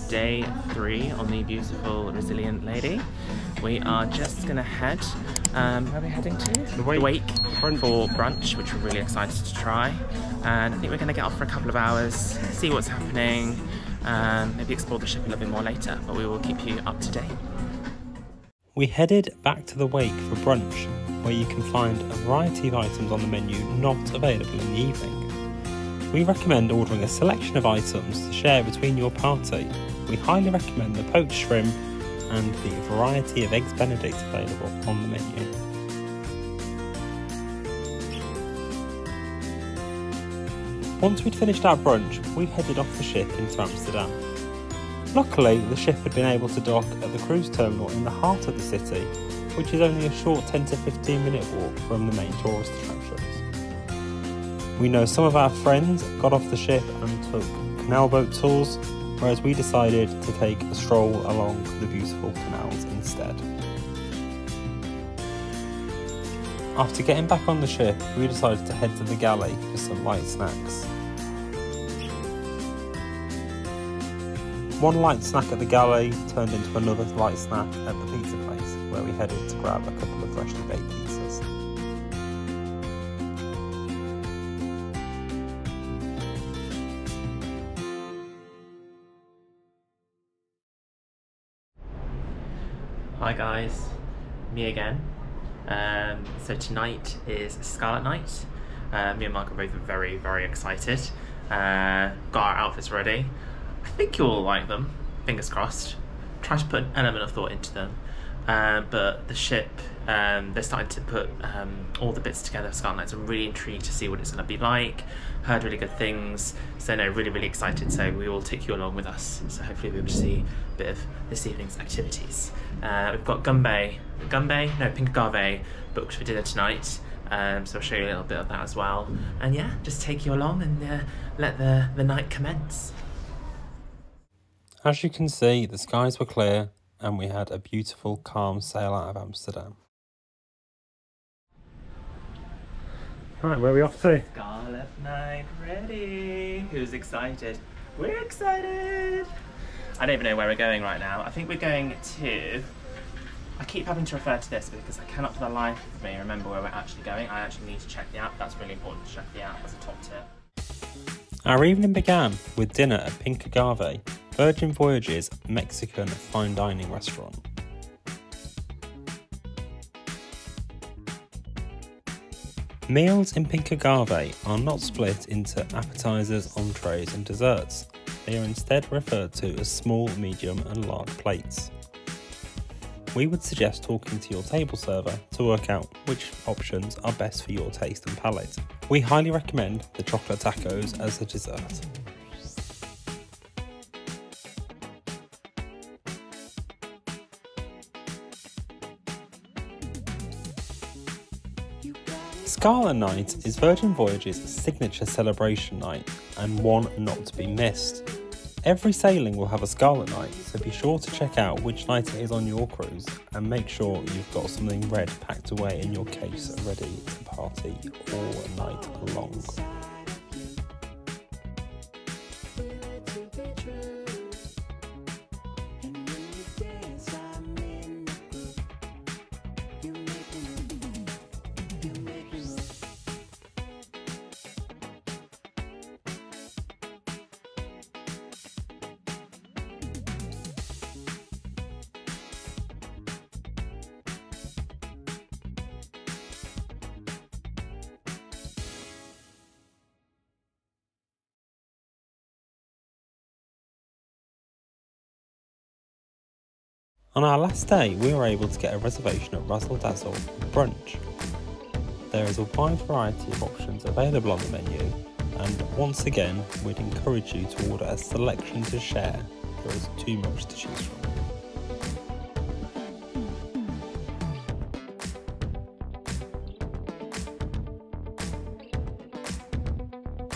day 3 on the beautiful Resilient Lady. We are just gonna head, where are we heading to? The Wake for brunch, which we're really excited to try. And I think we're gonna get off for a couple of hours, see what's happening, maybe explore the ship a little bit more later, but we will keep you up to date. We headed back to the Wake for brunch, where you can find a variety of items on the menu not available in the evening. We recommend ordering a selection of items to share between your party. We highly recommend the poached shrimp and the variety of eggs Benedict available on the menu. Once we'd finished our brunch, we headed off the ship into Amsterdam. Luckily, the ship had been able to dock at the cruise terminal in the heart of the city, which is only a short 10 to 15 minute walk from the main tourist attractions. We know some of our friends got off the ship and took canal boat tours, whereas we decided to take a stroll along the beautiful canals instead. After getting back on the ship, we decided to head to the Galley for some light snacks. One light snack at the Galley turned into another light snack at the pizza place, where we headed to grab a couple of freshly baked pizzas. Hi guys, me again. So tonight is Scarlet Night. Me and Mark are both very, very excited. Got our outfits ready. I think you'll like them, fingers crossed. Try to put an element of thought into them. But the ship, they're starting to put all the bits together for Scarlet Night, so I'm really intrigued to see what it's going to be like. Heard really good things, so no, really, really excited. So we will take you along with us. So hopefully we'll be able to see a bit of this evening's activities. We've got Pink Agave booked for dinner tonight. So I'll show you a little bit of that as well. And yeah, just take you along and let the night commence. As you can see, the skies were clear and we had a beautiful, calm sail out of Amsterdam. Right, where are we off to? Scarlet Night ready. Who's excited? We're excited. I don't even know where we're going right now. I think we're going to... I keep having to refer to this because I cannot for the life of me remember where we're actually going. I actually need to check the app. That's really important to check the app as a top tip. Our evening began with dinner at Pink Agave, Virgin Voyages Mexican fine dining restaurant. Meals in Pink Agave are not split into appetizers, entrees and desserts. They are instead referred to as small, medium and large plates. We would suggest talking to your table server to work out which options are best for your taste and palate. We highly recommend the chocolate tacos as a dessert. Scarlet Night is Virgin Voyages' signature celebration night and one not to be missed. Every sailing will have a Scarlet Night, so be sure to check out which night it is on your cruise and make sure you've got something red packed away in your case ready to party all night long. On our last day, we were able to get a reservation at Razzle Dazzle for brunch. There is a wide variety of options available on the menu, and once again, we'd encourage you to order a selection to share. There is too much to choose from.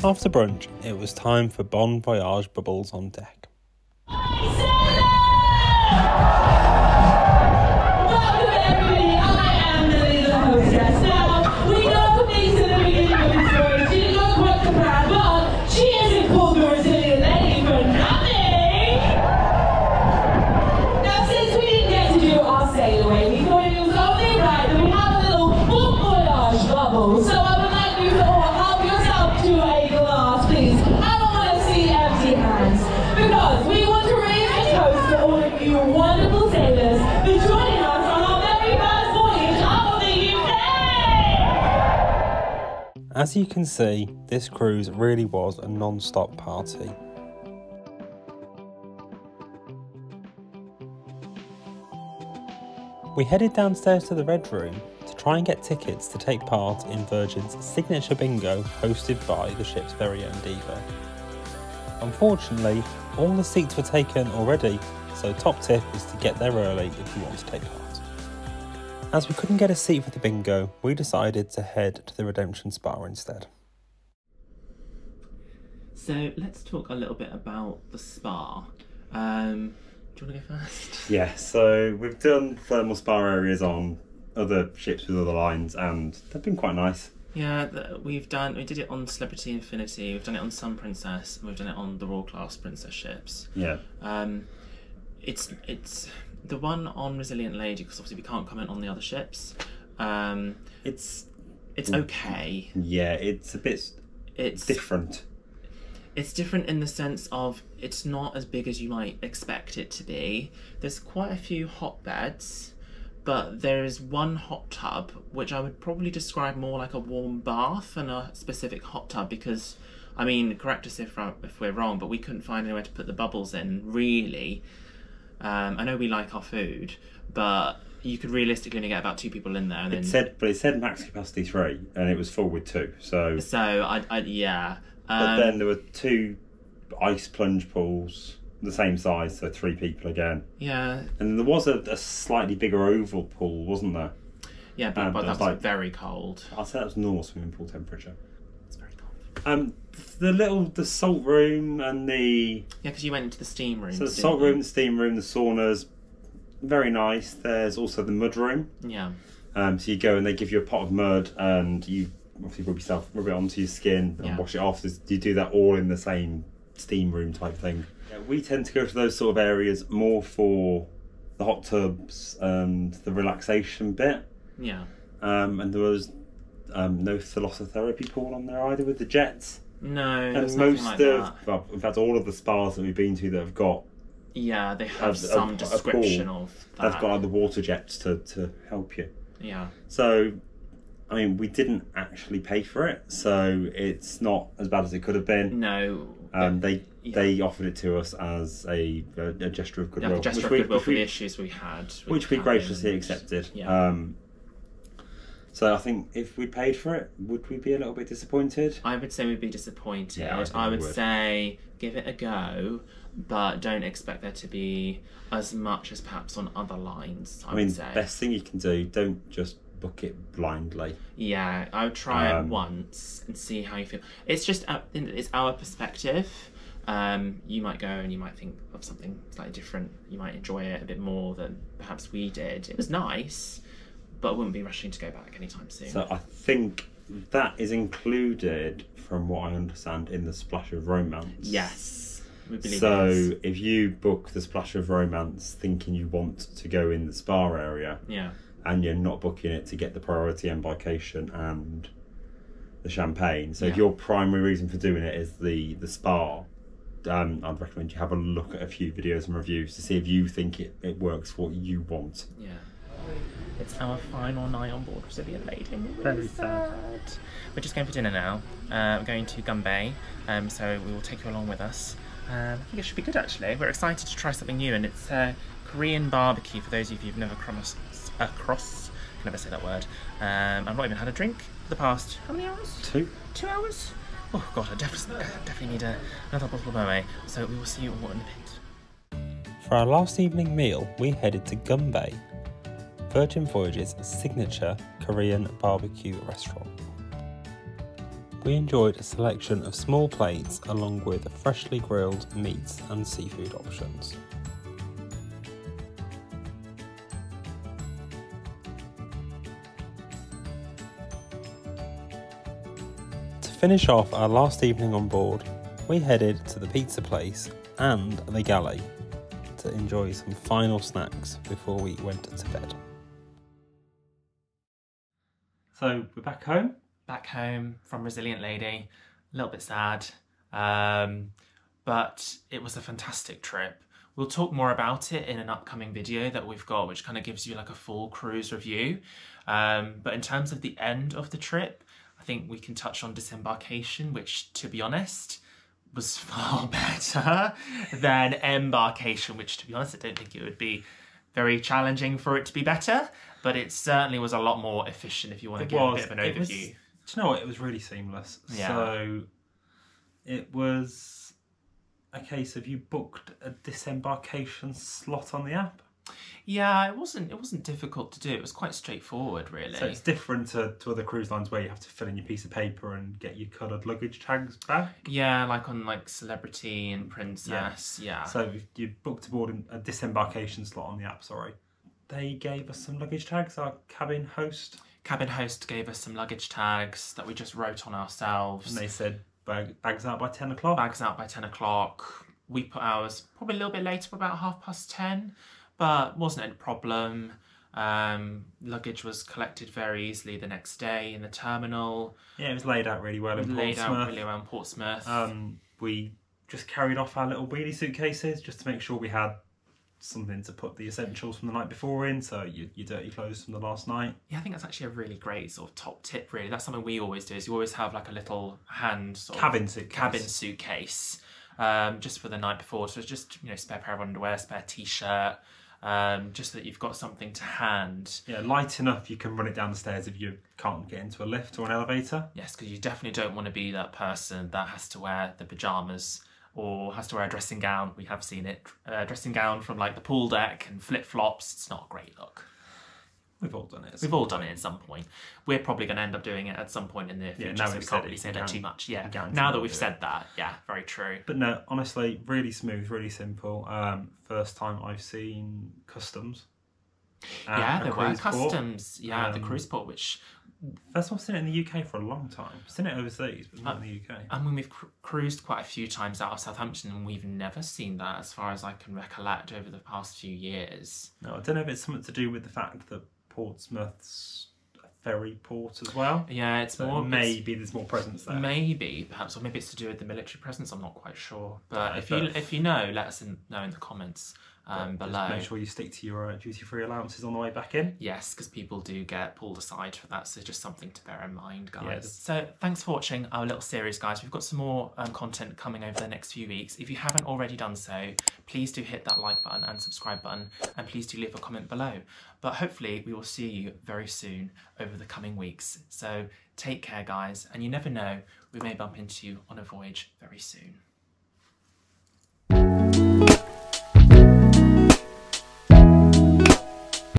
After brunch, it was time for Bon Voyage bubbles on deck. She isn't called the Resilient Lady for nothing! way, we thought it was only right that we have a little bon voyage bubble. So I would like you to all help yourself to a glass, please. I don't want to see empty hands, because we want to raise a toast to all of you wonderful sailors for joining us on our very first voyage out of the UK. As you can see, this cruise really was a non-stop party. We headed downstairs to the Red Room to try and get tickets to take part in Virgin's signature bingo hosted by the ship's very own diva. Unfortunately, all the seats were taken already, so top tip is to get there early if you want to take part. As we couldn't get a seat for the bingo, we decided to head to the Redemption Spa instead. So let's talk a little bit about the spa. Do you want to go first? Yeah, so we've done thermal spa areas on other ships with other lines and they've been quite nice. Yeah, we did it on Celebrity Infinity, we've done it on Sun Princess, and we've done it on the Royal Class Princess ships. Yeah. It's the one on Resilient Lady, because obviously we can't comment on the other ships. It's okay. Yeah, it's a bit. It's different. It's different in the sense of it's not as big as you might expect it to be. There's quite a few hot beds, but there is one hot tub which I would probably describe more like a warm bath than a specific hot tub, because, I mean, correct us if we're wrong, but we couldn't find anywhere to put the bubbles in, really. I know we like our food, but you could realistically only get about 2 people in there. And it said max capacity 3, and it was full with 2. So yeah. But then there were 2 ice plunge pools, the same size, so 3 people again. Yeah. And there was a slightly bigger oval pool, wasn't there? Yeah, but that was very cold. I'd say that was normal swimming pool temperature. It's very cold. The salt room and the... Yeah, because you went into the steam room. So the salt room, the steam room, the saunas, very nice. There's also the mud room. Yeah. So you go and they give you a pot of mud and you obviously rub it onto your skin and wash it off. You do that all in the same steam room type thing. Yeah, we tend to go to those sort of areas more for the hot tubs and the relaxation bit. Yeah. And there was no thalassotherapy pool on there either with the jets. No, and most well, in fact, all of the spas that we've been to that have got, yeah, they have some description of that. They've got like the water jets to help you. Yeah. So, I mean, we didn't actually pay for it, so it's not as bad as it could have been. No. They offered it to us as a gesture of goodwill. Yeah, a gesture of goodwill for the issues we had. Which we graciously accepted. Yeah. So I think if we paid for it, would we be a little bit disappointed? I would say we'd be disappointed. Yeah, I would say give it a go, but don't expect there to be as much as perhaps on other lines. I would say. Best thing you can do, don't just book it blindly. Yeah, I would try it once and see how you feel. It's just it's our perspective. You might go and you might think of something slightly different. You might enjoy it a bit more than perhaps we did. It was nice, but I wouldn't be rushing to go back anytime soon. So I think that is included, from what I understand, in the Splash of Romance. Yes, we believe so. It is. If you book the Splash of Romance thinking you want to go in the spa area, yeah, and you're not booking it to get the priority embarkation and the champagne, so if your primary reason for doing it is the spa, I'd recommend you have a look at a few videos and reviews to see if you think it works for what you want. Yeah. It's our final night on board Resilient Lady. Very sad. We're just going for dinner now. We're going to Galley, so we will take you along with us. I think it should be good actually. We're excited to try something new, and it's Korean barbecue for those of you who've never come across. I can never say that word. I've not even had a drink for the past, how many hours? 2. 2 hours? Oh god, I definitely need another bottle of Moe. So we will see you all in a bit. For our last evening meal, we headed to Galley, Virgin Voyages' signature Korean barbecue restaurant. We enjoyed a selection of small plates along with freshly grilled meats and seafood options. To finish off our last evening on board, we headed to the pizza place and the Galley to enjoy some final snacks before we went to bed. So we're back home. Back home from Resilient Lady. A little bit sad, but it was a fantastic trip. We'll talk more about it in an upcoming video that we've got, which kind of gives you like a full cruise review. But in terms of the end of the trip, I think we can touch on Disembarkation, which, to be honest, was far better than Embarkation, which, to be honest, I don't think it would be very challenging for it to be better, but it certainly was a lot more efficient if you want to give a bit of an overview. Do you know what? It was really seamless. Yeah. So it was a case of you booked a Disembarkation slot on the app. Yeah, it wasn't difficult to do. It was quite straightforward, really. So it's different to other cruise lines where you have to fill in your piece of paper and get your coloured luggage tags back. Yeah, like on like Celebrity and Princess. Yeah. So if you booked aboard a Disembarkation slot on the app, sorry, they gave us some luggage tags. Our cabin host gave us some luggage tags that we just wrote on ourselves. And they said bags out by 10 o'clock. Bags out by 10 o'clock. We put ours probably a little bit later, about 10:30. But wasn't any problem. Luggage was collected very easily the next day in the terminal. Yeah, it was laid out really well in Portsmouth. Laid out really well in Portsmouth. We just carried off our little wheelie suitcases just to make sure we had something to put the essentials from the night before in, so your dirty clothes from the last night. Yeah, I think that's actually a really great sort of top tip, really. That's something we always do, is you always have like a little hand cabin suitcase just for the night before. So it's just, spare pair of underwear, spare t-shirt, just so that you've got something to hand. Yeah, light enough you can run it down the stairs if you can't get into a lift or an elevator. Yes, because you definitely don't want to be that person that has to wear the pyjamas or has to wear a dressing gown. We have seen it. Dressing gown from like the pool deck and flip-flops. It's not a great look. We've all done it. We've all done it at some point. We're probably going to end up doing it at some point in the future, so we can't really say that too much. Yeah, now that we've said that, yeah, very true. But no, honestly, really smooth, really simple. First time I've seen customs. Yeah, there were customs. Yeah, the cruise port, which... First time I've seen it in the UK for a long time. I've seen it overseas, but not in the UK. I mean, we've cruised quite a few times out of Southampton, and we've never seen that, as far as I can recollect, over the past few years. No, I don't know if it's something to do with the fact that Portsmouth's a ferry port as well. Yeah, it's so more... Maybe there's more presence there. Maybe, perhaps, or maybe it's to do with the military presence. I'm not quite sure. But if you know, let us know in the comments below. Just make sure you stick to your duty-free allowances on the way back in. Yes, because people do get pulled aside for that, so just something to bear in mind, guys. Yeah, so thanks for watching our little series, guys. We've got some more content coming over the next few weeks. If you haven't already done so, please do hit that like button and subscribe button, and please do leave a comment below. But hopefully we will see you very soon over the coming weeks. So take care, guys, and you never know, we may bump into you on a voyage very soon.